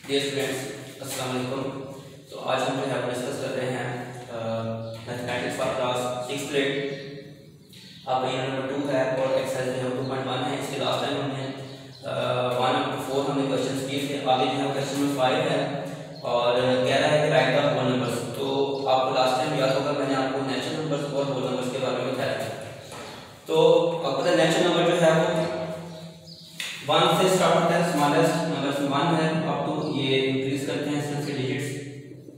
Dear students अस्सलाम वालेकुम। तो आज हम जो है वो डिस्कस कर रहे हैं मैथमेटिक्स फॉर क्लास 6 ग्रेड। आपका यूनिट नंबर 2 है और एक्सरसाइज जो है 2.1 है। इसके लास्ट टाइम हमने 1 up to 4 हमने क्वेश्चंस किए थे। आगे जो है क्वेश्चन नंबर 5 है और कह रहा है कि राइट द होल नंबर्स। तो आपको लास्ट टाइम याद होगा मैंने आपको नेचुरल नंबर्स और होल नंबर्स के बारे में बताया था। तो आपको पता है नेचुरल नंबर जो है वो 1 से स्टार्ट होता है, स्मॉलेस्ट नंबर 1 है अप टू ये इंक्रीज करते हैं इसके डिजिट्स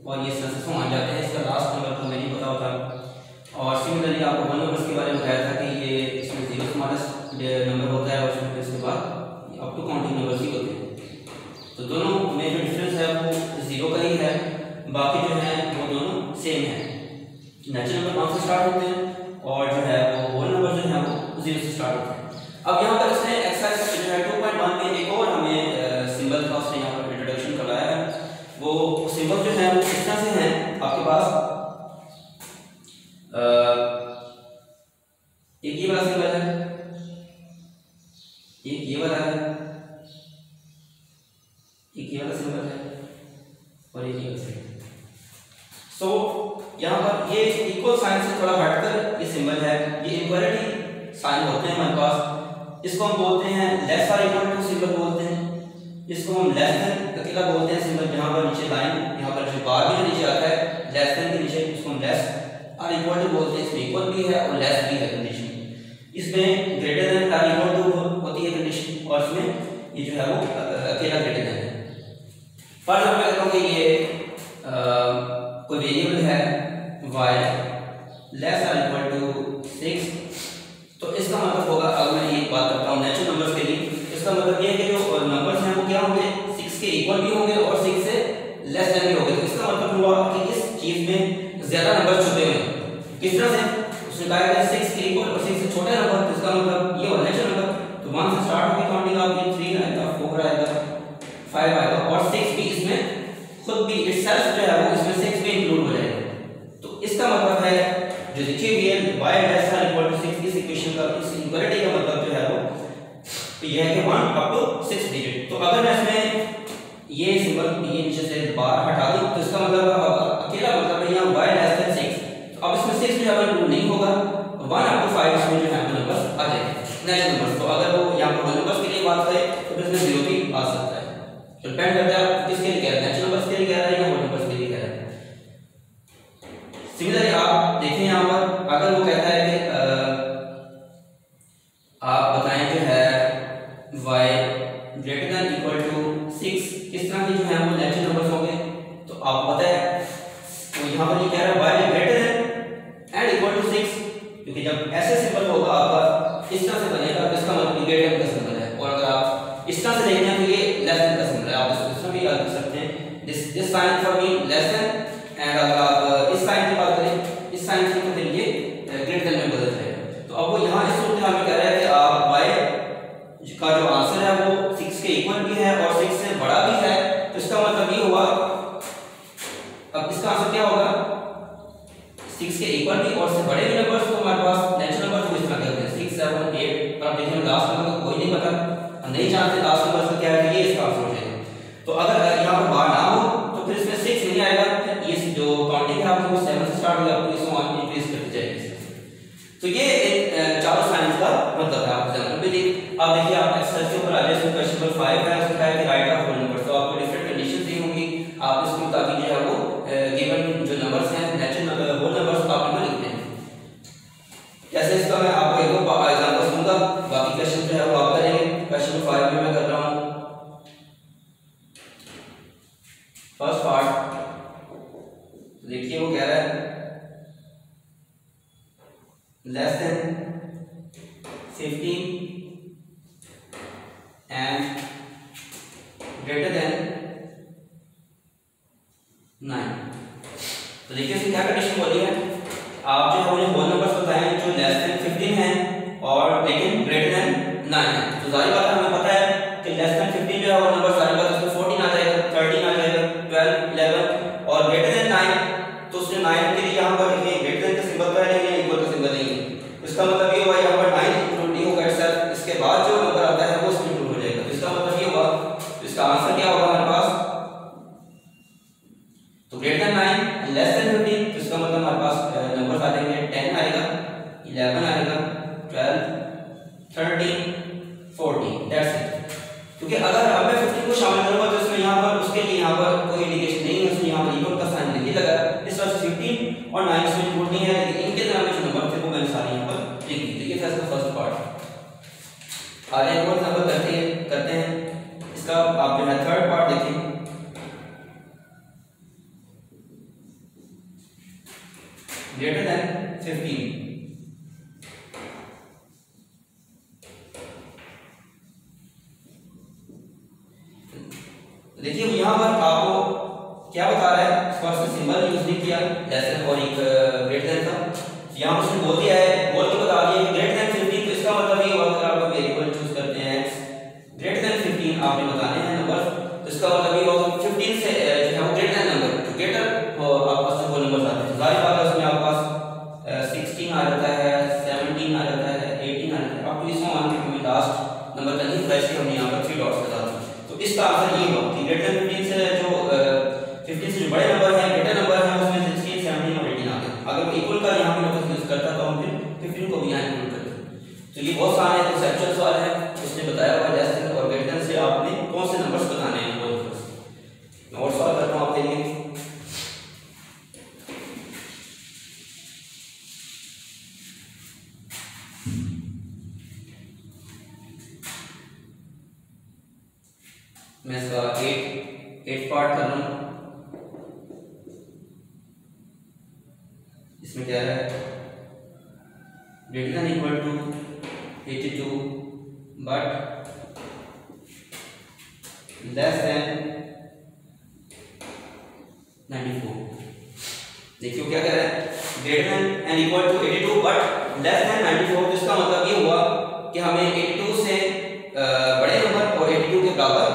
और ये सेंसेस में आ जाते हैं। इसका लास्ट नंबर तो हमें नहीं पता होता। और सिमिलरली आपको होल नंबर्स के बारे में बताया था कि ये इसमें 0 स्मॉलेस्ट नंबर होता है और उसमें इसके बाद अप टू काउंटिंग नंबर्स ही होते हैं। तो दोनों में जो डिफरेंस है वो 0 का ही है, बाकी जो है वो दोनों सेम है। नेचुरल नंबर 1 से स्टार्ट होते हैं और जो है वो होल नंबर जो है वो 0 से स्टार्ट होते हैं। अब यहाँ पर इसने एक्सरसाइज जो है 2.1 में एक और हमें सिंबल का उसने यहाँ पर इंट्रोडक्शन करवाया है। वो सिंबल जो है वो किस तरह से हैं आपके पास एक ये वाला सिंबल है, एक ये वाला है, एक ये वाला सिंबल है और एक ये वाला सिंबल। सो यहाँ पर ये इक्वल साइन से थोड़ा हटकर ये सिंबल है, ये इक्वालिटी साइन होते हैं हमारे पास। इसको हम बोलते हैं लेस और इक्वल टू सिंबल बोलते हैं। इसको हम लेस देन अकेला बोलते हैं सिंबल, जहां पर नीचे लाइन यहां पर जो बार भी जो नीचे आता है लेस देन के नीचे उसको हम लेस और इक्वल टू बोलते हैं। इसमें इक्वल भी है और लेस भी है कंडीशन। इसमें ग्रेटर देन और इक्वल टू होती है कंडीशन और इसमें ये जो है वो अकेला ग्रेटर देन है। फॉर एग्जांपल मैं कहता हूं कि ये कोई वेरिएबल है y लेस और इक्वल टू 6। तो इसका मतलब होगा, अगर मैं एक बात करता हूँ नेचुरल नंबर्स के लिए, इसका मतलब ये है कि जो नंबर्स हैं वो क्या होंगे 6 के इक्वल भी होंगे और 6 से लेस देन भी होंगे। तो इसका मतलब हुआ कि इस चीज में ज्यादा नंबर छुपे हुए हैं। किस तरह से? उसने कहा कि 6 के इक्वल और 6 से छोटा नंबर, तो इसका मतलब ये हुआ नेचुरल नंबर। तो 1 से स्टार्ट होगी काउंटिंग आपकी, 3 आएगा, 4 आएगा, 5 आएगा और 6 भी इसमें खुद भी इटसेल्फ जो है वो इसमें 6 भी इंक्लूड हो जाएगा। तो इसका मतलब है जो लिखी हुई है y लेस और इक्वल टू 6 इस इक्वेशन का, इस इक्वालिटी का मतलब जो है वो तो ये है कि 1 अप टू 6 डिजिट। तो अगर मैं इसमें ये सिंबल ये नीचे से बार हटा दूं तो इसका मतलब अकेला मतलब है यहां y लेस देन 6। तो अब इसमें 6 जो है इंक्लूड नहीं होगा, 1 अप टू 5 इसमें जो है नंबर्स आ जाएंगे नेचुरल नंबर्स। तो अगर वो यहां पर होल नंबर्स के लिए बात करें तो इसमें 0 भी आ सकता है। तो डिपेंड करता है आप किसके लिए कह रहे हैं, नेचुरल नंबर्स के लिए कह रहे हैं या होल नंबर्स के लिए कह रहे हैं। सिमिलरली आप देखें यहां पर अगर वो कहता है कि आप बताएं जो है y greater than equal to 6 किस तरह की जो है वो नेचुरल नंबर्स होंगे। तो आपको पता है तो यहां पर ये कह रहा है y greater than and equal to 6, क्योंकि जब ऐसे सिंबल होगा आपका इस तरह से बनेगा तो इसका मतलब ग्रेटर देन का सिंबल है। और अगर आप इस तरह से देखते हैं तो ये लेस देन का सिंबल है। आप इसको इस तरह भी याद कर सकते हैं, this sign for me less than, and अगर आप इस साइन की बात करें इस साइन से तो फिर ये ग्रेटर देन में बदल जाएगा। तो अब वो यहाँ इस सूरत में कह रहा है कि आप y का जो आंसर है वो 6 के इक्वल भी है और 6 से बड़ा भी है। तो इसका मतलब ये हुआ, अब इसका आंसर क्या होगा 6 के इक्वल भी और से बड़े भी नंबर्स। तो हमारे पास नेचुरल नंबर्स को इस तरह कहते हैं 6 7 8। और आप देखिए लास्ट नंबर का कोई नहीं पता, हम नहीं जानते लास्ट नंबर का क्या है, ये इसका आंसर हो जाएगा। तो अगर यहाँ पर बार ना हो तो फिर इसमें 6 नहीं आएगा, ये जो काउंटिंग है आपकी वो 7 से स्टार्ट होगी, आपको इसको इंक्रीज करती जाएगी। तो ये एक चारों साइंस का मतलब है। आप जानते अब देखिए आप एक्सरसाइज के ऊपर आ जाए। क्वेश्चन नंबर 5 है, उसका है कि राइट ऑफ होल नंबर। तो आपको डिफरेंट कंडीशंस दी होंगी, आप इसके मुताबिक जो है वो गिवन जो नंबर्स हैं नेचुरल होल नंबर्स आप इनको लिखते हैं। जैसे इसका मैं आपको एक और एग्जांपल दूंगा, बाकी क्वेश्चन जो है वो आप करेंगे। क्वेश्चन नंबर 5 में मैं कर रहा हूं फर्स्ट पार्ट। देखिए वो कह रहा है less than 15 and greater than 9। तो देखिए इसकी क्या कंडीशन बोली है, आप जो है मुझे होल नंबर्स बताएं जो लेस देन 15 हैं और लेकिन ग्रेटर देन 9 है। तो जाहिर बात है हमें पता है कि लेस देन 15 जो है वो नंबर सारी बात उसमें 14 आ जाएगा, 13 आ जाएगा, 12 11 और ग्रेटर देन 9। तो उसने 9 के लिए यहाँ पर लिखे ग्रेटर देन का सिंबल तो है लेकिन इक्वल का सिंबल नहीं है। इसका मतलब ये हुआ यहाँ पर 9 इंक्लूड नहीं होगा सर, इसके बाद जो नंबर आता है वो इसमें इंक्लूड हो जाएगा। तो इसका मतलब ये हुआ, इसका आंसर क्या होगा हमारे पास 14 दैट्स इट। क्योंकि अगर अब मैं 15 को शामिल करूंगा तो इसमें यहाँ पर उसके लिए यहाँ पर कोई इंडिकेशन नहीं है, उसमें यहाँ पर इक्वल का साइन नहीं लगा, इस वजह से 15 और 9 इसमें इंक्लूड नहीं है, लेकिन इनके नाम में जो नंबर थे वो मैंने सारे यहाँ पर लिख दिए। तो ये था इसका फर्स्ट पार्ट। आगे एक और एग्जांपल करते हैं इसका। आप जो है थर्ड पार्ट देखें। ग्रेटर देन 15, देखिए यहाँ पर आपको क्या बता रहा है, फर्स्ट सिंबल यूज नहीं किया लेस और एक ग्रेटर देन का, यहाँ पर उसने बोल दिया है, बोल के बता दिया कि ग्रेटर देन 15, तो इसका मतलब ये हुआ अगर आप वेरिएबल चूज करते हैं ग्रेटर देन 15 आपने बताने हैं नंबर, तो इसका मतलब ये होगा 15 से जो है वो ग्रेटर देन नंबर, तो ग्रेटर आपके पास वो नंबर आते हैं, जाहिर बात है उसमें आपके पास 16 आ जाता है, 17 आ जाता है, 18 आ जाता है, अब तो इसमें मान के हमें लास्ट नंबर का नहीं फ्लैश हमने यहाँ पर 3 डॉट्स बता दी। तो इसका आंसर ये होगा कि ग्रेटर देन 15 से जो 15 से जो बड़े नंबर है, ग्रेटर नंबर है, उसमें 16, 17 और 18 आ गए। अगर कोई इक्वल का यहाँ पे लोग यूज करता तो हम फिर 15 को भी यहाँ इंक्लूड करते। तो ये बहुत सारे कंसेप्चुअल सवाल है, उसने बताया हुआ लेस और ग्रेटर देन से आपने कौन से नंबर्स बताने हैं वो नंबर्स। मैं और सवाल करता हूँ आपके लिए। मैं इसका 8 पार्ट कर रहा हूँ। इसमें क्या है, greater than equal to 82 but less than 94। देखिए क्या कह रहा है, greater than and equal to 82 but less than 94, तो इसका मतलब ये हुआ कि हमें 82 से बड़े नंबर और 82 के बराबर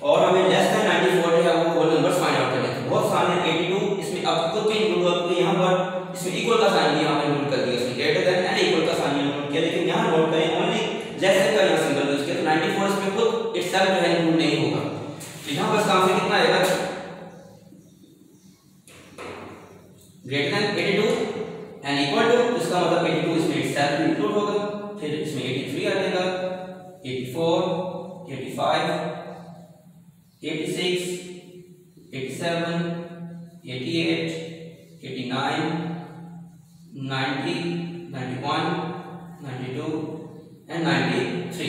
और हमें लेस देन 94 जो है वो नंबर्स फाइंड आउट करने थे। बहुत सारे 82 इसमें अब खुद भी इंक्लूड हुआ, क्योंकि यहाँ पर इसमें इक्वल का साइन भी यहाँ इंक्लूड कर दिया, इसमें ग्रेटर देन एंड इक्वल का साइन इंक्लूड किया, लेकिन यहाँ नोट करें ओनली लेस देन का यहाँ सिंबल यूज किया, तो 94 इसमें खुद इटसेल्फ जो है इंक्लूड नहीं होगा। तो यहाँ पर इसका आंसर कितना आएगा, greater than 82 and equal to, इसका मतलब 82 इसमें इटसेल्फ इंक्लूड होगा, फिर इसमें 83 आ जाएगा, 84, 85, 86, 87, 88, 89, 90, 91, 92 एंड 93।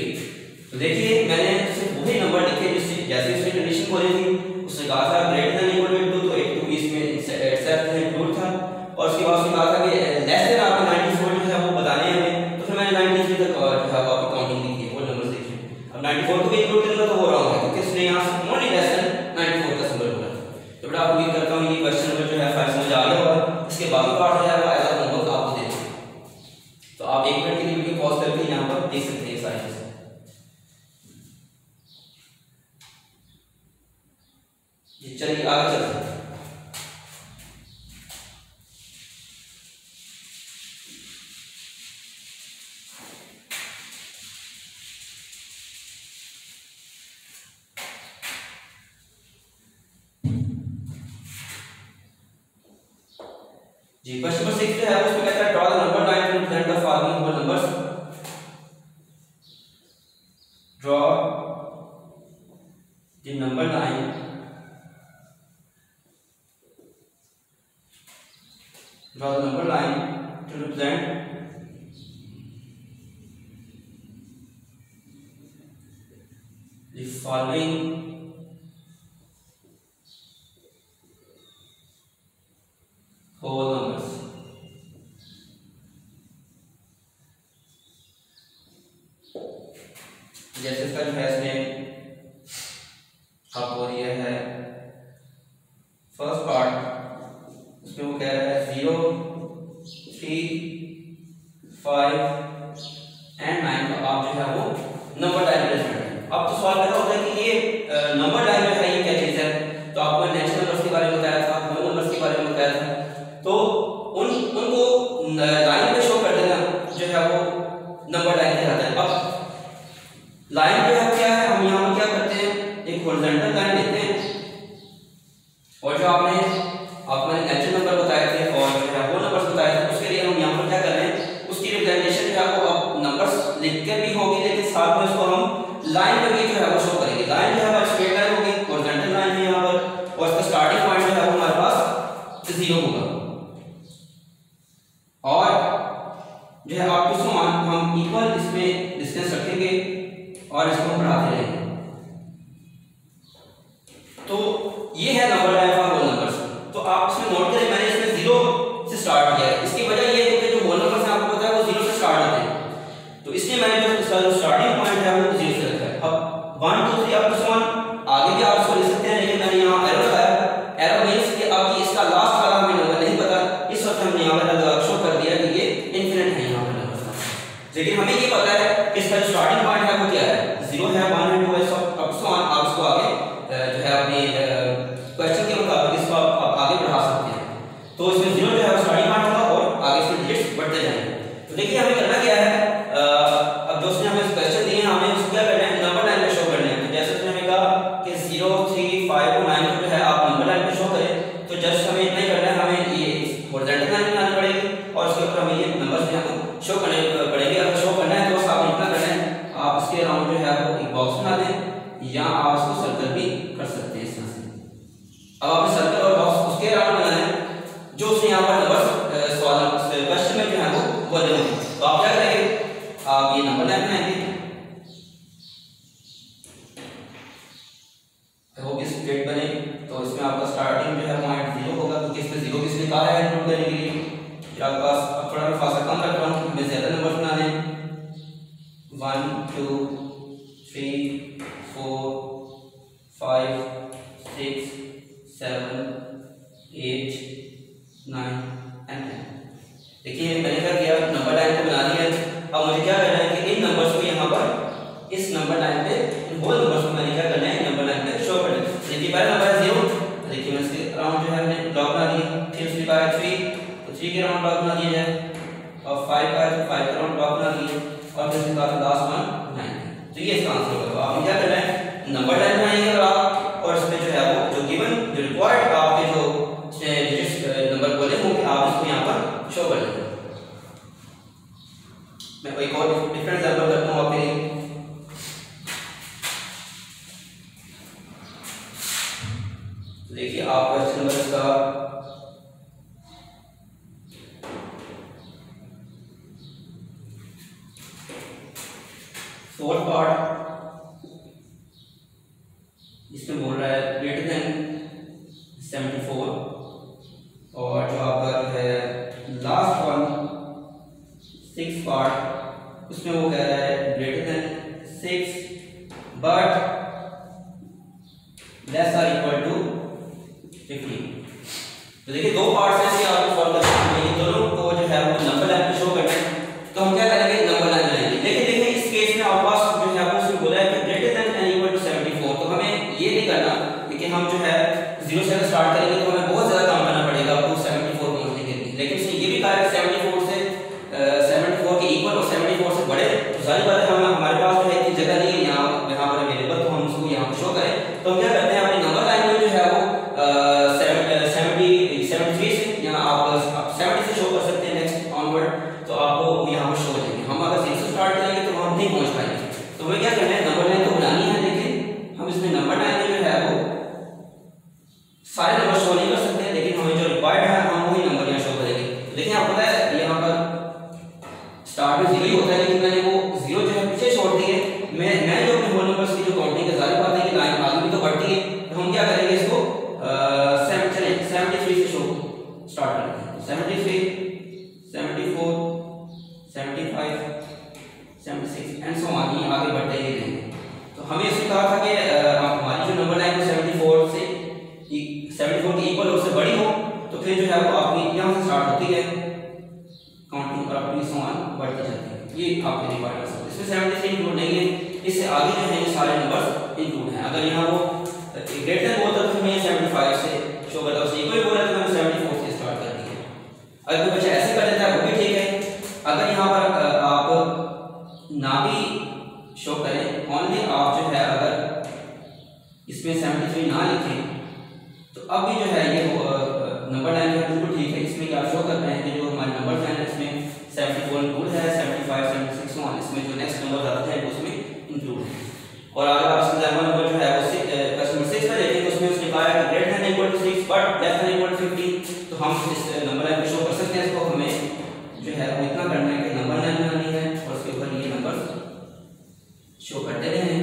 तो देखिए मैंने सिर्फ वही नंबर लिखे जिससे जैसे इसमें कंडीशन बोली थी, उसने कहा था ग्रेटर देन इक्वल टू 82, तो 82 इसमें एक्सेप्ट इंक्लूड था, और उसके बाद उसने कहा था कि लेस देन आपको 94 जो है वो बताने हैं हमें, तो फिर मैंने 93 तक जो है आपकी काउंटिंग लिखी है, वो नंबर्स देखिए। अब 94 को भी इंक्लूड करेंगे तो वो रॉन्ग है, क्योंकि इसने यहाँ से ओनली लेस देन 94 का सिंबल बोला। तो बेटा आप उम्मीद करता हूँ ये क्वेश्चन नंबर जो है 5 समझ आ गया होगा। इसके बाकी पार्ट जो है वो एज अ होमवर्क आपको दे देंगे, तो आप 1 मिनट के लिए वीडियो पॉज करके यहाँ पर देख सकते हैं सारी चीजें। चलिए आगे चलते हैं। जी क्वेश्चन नंबर 6 जो है उसमें कहता है draw the number line to represent the following whole numbers. Draw the number line to represent the following whole numbers। जैसे इसका जो है इसमें आपको दिया है फर्स्ट पार्ट, उसमें वो कह रहा है 0, 3, 5 एंड 9 का आप जो है वो नंबर लाइन रिप्रेजेंट है। अब तो सवाल पैदा होता है कि ये नंबर लाइन जो है ये क्या चीज है, तो आपको नेचुरल नंबर्स के बारे में बताया था, होल नंबर्स के बारे में बताया था, तो उनको लाइन पे शो कर देना जो है वो नंबर लाइन कहलाता है। अब लाइन जो है क्या है, हम यहाँ क्या करते हैं, एक हॉरिजॉन्टल लाइन लेते हैं, और जो आपने नेचुरल नंबर बताए थे और जो है वो नंबर्स बताए थे, उसके लिए हम यहाँ पर क्या कर रहे हैं, उसकी रिप्रेजेंटेशन जो है वो अब नंबर्स लिख के भी होगी, लेकिन साथ में उसको हम लाइन में भी जो है वो शो करेगी। लाइन जो है हमारी स्ट्रेट लाइन होगी, हॉरिजॉन्टल लाइन है यहाँ पर, और इसका स्टार्टिंग पॉइंट जो है वो हमारे पास 0 होगा, और जो है अप टू सो ऑन हम इक्वल इसमें डिस्टेंस रखेंगे और इसको हम बढ़ाते रहेंगे। तो ये है number line for whole numbers. तो आप इसमें नोट करें, मैंने इसमें 0 से स्टार्ट किया है। इसकी वजह ये है कि जो होल नंबर्स हैं आपको पता है वो 0 से स्टार्ट होते हैं, तो इसलिए मैंने जो इसका जो स्टार्टिंग पॉइंट है वो 0 से रखा है। अब 1 2 3 अप टू सो ऑन आगे भी आप इसको लिख सकते हैं, लेकिन मैंने यहाँ एरो लगाया। एरो मींस कि अब ये इसका लास्ट वाला हमें नंबर नहीं पता, इस वक्त हमने यहाँ पर शो कर दिया कि ये इनफिनिट है यहाँ पर नंबर। लेकिन हमें ये पता है कि इसका जो स्टार्टिंग पॉइंट है वो क्या है, 0 है, 1 है, 2 है, सब अप टू सो ऑन। आप इसको आगे जो है अपनी क्वेश्चन के मुताबिक इसको आप आगे बढ़ा सकते हैं। तो इसमें 0 जो है वो स्टार्टिंग पॉइंट होगा और आगे इसके डिजिट्स बढ़ते जाएंगे। तो देखिए हमें करना क्या है, अब जो उसने हमें क्वेश्चन दिए हैं हमें उसको क्या करना है, नंबर लाइन पे शो करना है। तो जैसे उसने हमें कहा कि 0 3 5 और 9 को जो है आप नंबर लाइन पे शो करें, तो जस्ट हमें इतना ही करना है, हमें ये हॉरिजॉन्टल लाइन बनानी पड़ेगी और उसके ऊपर हमें ये नंबर्स जो है शो करने पड़ेंगे। अगर शो करना है तो आपको इतना करना है, आप इसके अराउंड जो है वो एक बॉक्स बना दें, या आप इसको सर्कल भी कर सकते हैं इस तरह से। अब आपने सर्कल और बॉक्स उसके अराउंड बनाना है जो उसने यहाँ पर नंबर्स सवाल क्वेश्चन में जो है वो बोले होंगे। तो आप क्या करेंगे, आप ये नंबर लाइन बनाएंगे, वो भी स्ट्रेट बने। तो इसमें आपका स्टार्टिंग जो है पॉइंट 0 होगा, क्योंकि इसमें 0 किसने कहा है इंक्लूड करने के लिए। फिर आपके पास अब थोड़ा मैं फासला कम करता हूँ, हमें ज्यादा नंबर बना दें, 1 2 3 4 5 6 7 8 9 एंड 10। देखिए मैंने क्या किया, नंबर लाइन को बना दिया। अब मुझे क्या करना है कि इन नंबर्स को यहाँ पर इस नंबर लाइन पे, इन होल नंबर्स को मैंने क्या करना है नंबर लाइन पे शो करना है। देखिए पहला नंबर है 0, देखिए मैंने इसके अराउंड जो है मैंने ब्लॉक बना दिया। फिर उसके बाद 3, तो 3 के अराउंड ब्लॉक बना दिया जाए, और 5 का है तो 5 के अराउंड ब्लॉक बना दिए, और फिर उसके बाद लास्ट वन 9। तो ये इसका आंसर होगा। तो आपने क्या करना है, नंबर लाइन बनाएंगे आप, और इसमें जो है वो जो गिवन जो रिक्वायर्ड आपके जो डिजिट्स नंबर बोले होंगे आप इसको यहाँ पर शो कर लेंगे। मैं एक और डिफरेंट एग्जांपल करता हूँ आपके लिए। देखिए आप क्वेश्चन नंबर इसका फोर्थ पार्ट, इसमें बोल रहा है ग्रेटर देन 74, और जो आपका जो है लास्ट वन 6 पार्ट, उसमें वो कह रहा है greater than 6 but less or equal to 15। तो देखिए दो पार्ट्स हैं कि आपको सॉल्व करना है, ये दोनों को जो है वो नंबर लाइन पे शो करना है। तो हम क्या करेंगे, नंबर लाइन बनाएंगे। लेकिन देखिए इस केस में आपके पास जो है वो उसमें बोला है कि greater than and equal to 74। तो हमें ये नहीं करना, लेकिन हम जो है 0 से स्टार्ट करेंगे तो हमें बहुत ज्यादा काम करना पड़ेगा अब टू 74 पहुंचने के लिए। लेकिन इसने ये भी कहा है 74 से 74 के इक्वल और 74 से बड़े। तो सारी बात है हमारे पास जो है इतनी जगह नहीं है यहाँ पर अवेलेबल, तो हम उसको यहाँ पर शो करें। तो हम क्या करते हैं, अपनी नंबर लाइन में जो है वो 73 से यहाँ आप 70 से शो कर सकते हैं नेक्स्ट ऑनवर्ड, तो आपको यहाँ पर शो हो जाएंगे। हम अगर 0 से स्टार्ट करेंगे तो हम नहीं पहुंच पाएंगे। तो हमें क्या करना है, नंबर लाइन तो बनानी है, लेकिन हम इसमें नंबर लाइन में जो है वो सारे नंबर शो नहीं कर सकते, लेकिन हमें जो रिक्वायर्ड है हम वही नंबर यहाँ शो करेंगे। देखिए आपको पता है यहाँ पर स्टार्ट में 0 ही होता है, लेकिन मैंने वो 0 जो है पीछे छोड़ दिए। मैं जो अपने होल नंबर्स की जो काउंटिंग है, जाहिर बात है कि लाइन आगे भी तो बढ़ती है, तो हम क्या करेंगे इसको 73 से शो स्टार्ट करेंगे। 73 74 75 76 एंड सो ऑन, ये आगे बढ़ते ही रहेंगे। तो हमें इसमें कहा था कि हमारी जो नंबर लाइन है 74 की इक्वल और उससे बड़ी हो, तो फिर जो है वो आपकी यहाँ से स्टार्ट होती है काउंटिंग और अपनी सो ऑन बढ़ती जाती है। ये आपके रिक्वायर्ड है। इसमें 73 इंक्लूड नहीं है, इससे आगे जो है ये सारे नंबर्स इंक्लूड हैं। अगर यहाँ वो ग्रेटर देन बोलता तो हमें 75 से शो करता है, उससे इक्वल बोला तो मैंने 74 से स्टार्ट कर दिया। अगर कोई बच्चा ऐसे कर देता है वो भी ठीक है। अगर यहाँ पर आप ना भी शो करें, ओनली आप जो है अगर इसमें 73 ना लिखें, तो अब भी जो है ये नंबर लाइन है बिल्कुल ठीक है। इसमें क्या शो कर रहे हैं कि जो हमारे नंबर लाइन है इसमें 74 इंक्लूड है, 75 76 ऑन, इसमें जो नेक्स्ट नंबर आते हैं उसमें इंक्लूड है। करते रहें।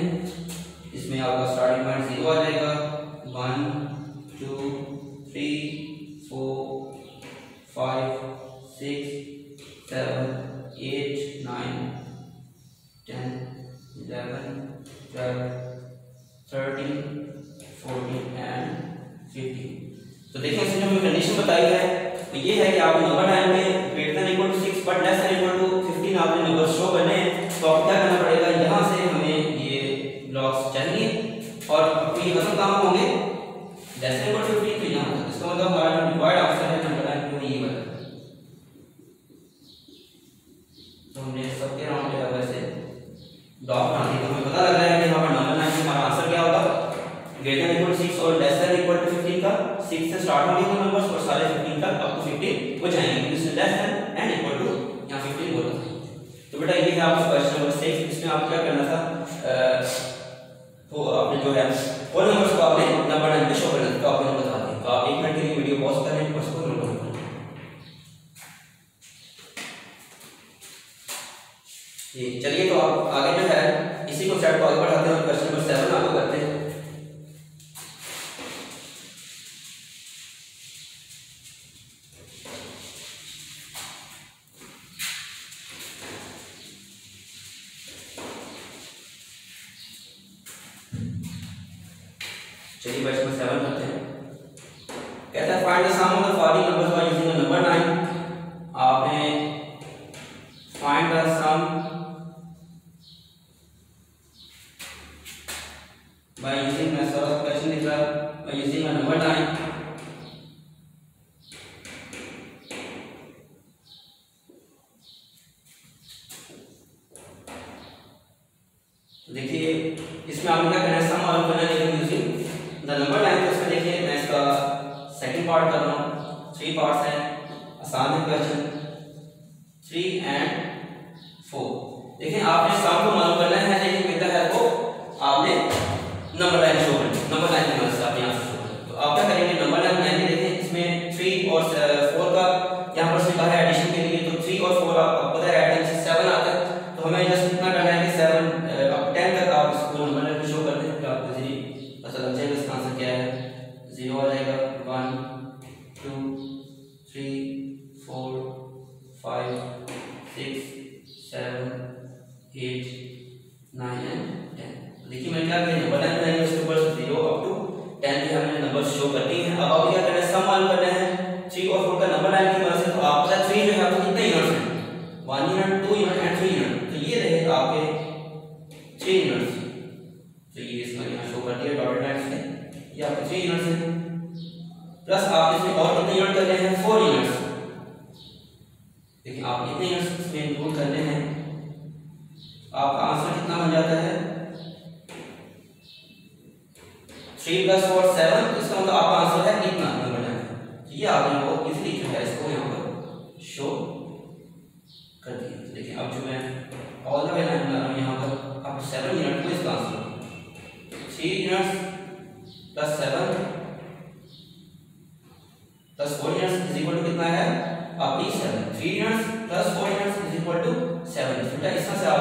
इसमें आपका स्टार्टिंग पॉइंट 0 आ जाएगा, 1 2 3 4 5 6 7 8 9 10 11 12 13 14 एंड 15। तो देखिए इसमें जो हमें कंडीशन बताई है तो ये है कि आप नंबर लाइन में greater than equal to 6 but less than equal to 15 आपने नंबर शो करने हैं। तो आपको क्या करना पड़ेगा, यहाँ से हमें ये ब्लॉक्स चाहिए और ये खत्म कहाँ होंगे, लेस देन इक्वल टू 15 पे यहाँ तक। इसका मतलब हमारा जो रिक्वायर्ड आंसर है नंबर लाइन में ये वाला। तो हमने सबके राउंड पे वैसे ब्लॉक बना दिया, तो हमें पता लग रहा है कि यहाँ पर नंबर लाइन में हमारा आंसर क्या होगा, ग्रेटर देन इक्वल टू 6 और लेस देन इक्वल टू 15 का 6 से स्टार्ट होंगे नंबर्स और सारे 15 तक अप टू 15 हो जाएंगे। इसमें less than and equal to यहाँ 15 बोला था। तो बेटा ये है आपका क्वेश्चन नंबर 6। इसमें आपको क्या करना था, वो आपने जो है होल नंबर्स को आपने नंबर लाइन पे शो करना था, तो आपने बता दिया। तो आप 1 मिनट के लिए वीडियो पॉज करें और उसको नोट करें। ये चलिए तो आप आगे जो है इसी को सेट को आगे बढ़ाते हैं और क्वेश्चन नंबर 7 आपको करते हैं। चलिए क्वेश्चन 7 करते हैं। कहता है find the sum of the following numbers by using the number line. आपने find the sum by using मैं सर क्वेश्चन लिख रहा by using the number line. देखिए इसमें आपने क्या करना है, सम मालूम करना है लेकिन यूजिंग द नंबर लाइन। तो इसमें देखिए मैं इसका सेकंड पार्ट कर रहा हूँ, 3 पार्ट्स हैं, आसान है क्वेश्चन 3 एंड 4। देखिए आपने सम को मालूम करना है लेकिन कितना है वो आपने नंबर लाइन शो करनी, नंबर लाइन की मदद से आप यहाँ से शो करें। तो आप क्या करेंगे, नंबर लाइन बनाएंगे। देखिए इसमें 3 और 4 का यहाँ पर लिखा है एडिशन के लिए, तो 3 और 4 आपको पता है ऐड से 7 आता है। तो हमें जस्ट इतना करना है कि 7 अब 10 तक आप इसको नंबर लाइन शो कर दें, फिर आपको इजीली पता लग जाएगा इसका आंसर क्या है। 0 आ जाएगा, 1 2 3 4 5 6 7 8 9 एंड 10। देखिए मैं क्या किया, नंबर लाइन बनाएंगे, उसके ऊपर 0 अप टू 10 के हमने नंबर शो कर दिए हैं। अब आप क्या करना है, सम मालूम करना है 3 और 4 का नंबर लाइन की मदद से। तो आप पता है 3 जो है आपको कितने यूनिट्स हैं, 1 यूनिट 2 यूनिट एंड 3 यूनिट। तो ये रहे आपके 3 यूनिट्स। तो ये इसमें यहाँ शो कर दिया डॉटेड लाइन से, ये आपके 3 यूनिट्स हैं। प्लस आप इसमें और कितने यूनिट करने हैं, 4 यूनिट्स। देखिए आप इतने यूनिट्स इसमें इंक्लूड करने हैं, आपका आंसर कितना बन जाता है 3 + 4 7। इसका मतलब आपका आंसर है इतना नंबर लाइन। ये आपने वो इजीली जो है इसको यहाँ पर शो कर दिया। देखिए अब जो मैं ऑल द वे लाइन बना रहा हूँ यहाँ पर आपको 7 यूनिट को इसका answer 3 units + 7 + 4 units is equal to कितना है आपकी 7। 3 units + 4 units is equal to 7। बेटा इसमें से आप